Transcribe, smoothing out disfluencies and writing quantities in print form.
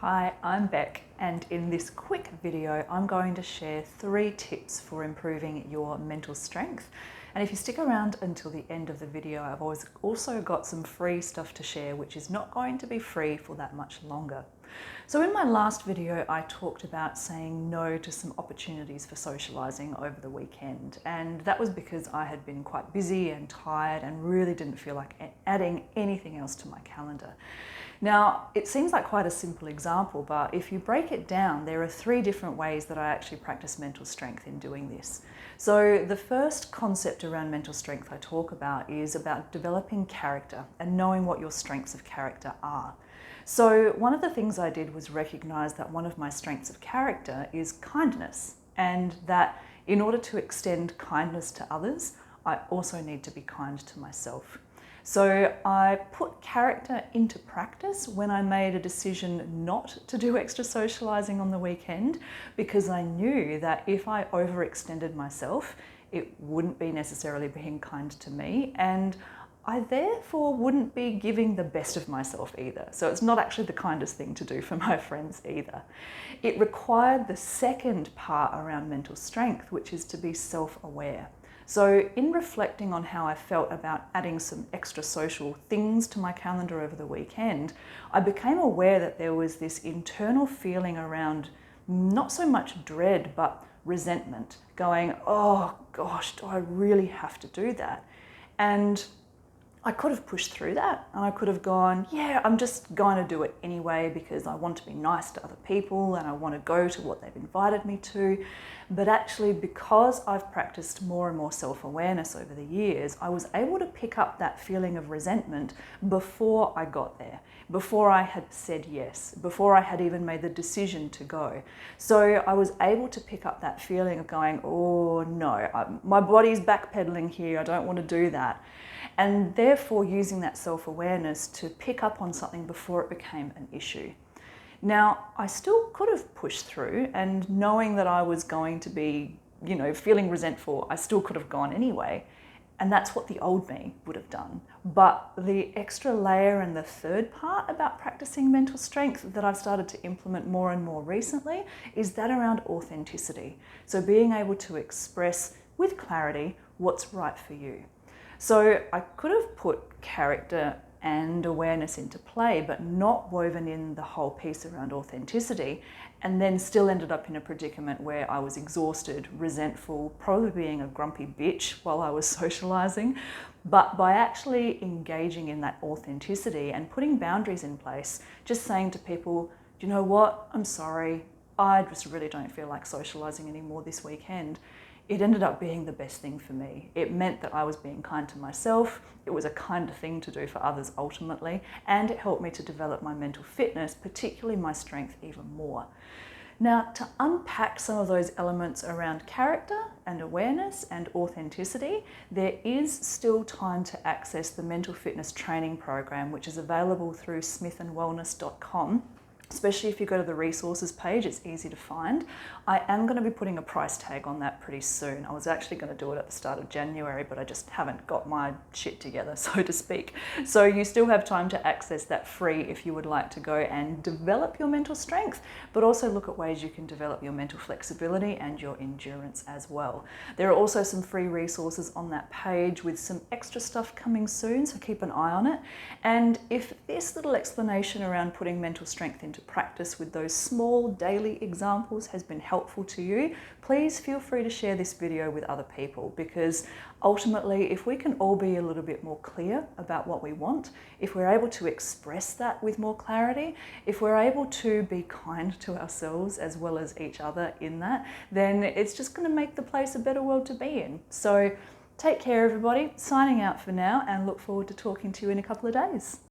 Hi, I'm Beck, and in this quick video I'm going to share 3 tips for improving your mental strength. And if you stick around until the end of the video, I've also got some free stuff to share which is not going to be free for that much longer. So in my last video I talked about saying no to some opportunities for socialising over the weekend, and that was because I had been quite busy and tired and really didn't feel like adding anything else to my calendar. Now, it seems like quite a simple example, but if you break it down, there are 3 different ways that I actually practice mental strength in doing this. So the first concept around mental strength I talk about is about developing character and knowing what your strengths of character are. So one of the things I did was recognize that one of my strengths of character is kindness, and that in order to extend kindness to others, I also need to be kind to myself. So I put character into practice when I made a decision not to do extra socialising on the weekend, because I knew that if I overextended myself, it wouldn't be necessarily being kind to me, and I therefore wouldn't be giving the best of myself either. So it's not actually the kindest thing to do for my friends either. It required the second part around mental strength, which is to be self-aware. So in reflecting on how I felt about adding some extra social things to my calendar over the weekend, I became aware that there was this internal feeling around not so much dread, but resentment, going, oh gosh, do I really have to do that? And I could have pushed through that, and I could have gone, yeah, I'm just going to do it anyway because I want to be nice to other people and I want to go to what they've invited me to. But actually, because I've practiced more and more self-awareness over the years, I was able to pick up that feeling of resentment before I got there, before I had said yes, before I had even made the decision to go. So I was able to pick up that feeling of going, oh no, my body's backpedaling here, I don't want to do that. And therefore using that self-awareness to pick up on something before it became an issue. Now, I still could have pushed through, and knowing that I was going to be, feeling resentful, I still could have gone anyway. And that's what the old me would have done. But the extra layer and the third part about practicing mental strength that I've started to implement more and more recently is that around authenticity. So being able to express with clarity what's right for you. So I could have put character and awareness into play, but not woven in the whole piece around authenticity, and then still ended up in a predicament where I was exhausted, resentful, probably being a grumpy bitch while I was socializing. But by actually engaging in that authenticity and putting boundaries in place, just saying to people, you know what, I'm sorry, I just really don't feel like socializing anymore this weekend. It ended up being the best thing for me. It meant that I was being kind to myself, it was a kinder thing to do for others ultimately, and it helped me to develop my mental fitness, particularly my strength, even more. Now, to unpack some of those elements around character and awareness and authenticity, there is still time to access the mental fitness training program, which is available through smithandwellness.com. Especially if you go to the resources page, it's easy to find. I am going to be putting a price tag on that pretty soon. I was actually going to do it at the start of January, but I just haven't got my shit together, so to speak. So you still have time to access that free if you would like to go and develop your mental strength, but also look at ways you can develop your mental flexibility and your endurance as well. There are also some free resources on that page with some extra stuff coming soon, so keep an eye on it. And if this little explanation around putting mental strength into practice with those small daily examples has been helpful to you, please feel free to share this video with other people, because ultimately if we can all be a little bit more clear about what we want, if we're able to express that with more clarity, if we're able to be kind to ourselves as well as each other in that, then it's just going to make the place a better world to be in. So take care everybody, signing out for now, and look forward to talking to you in a couple of days.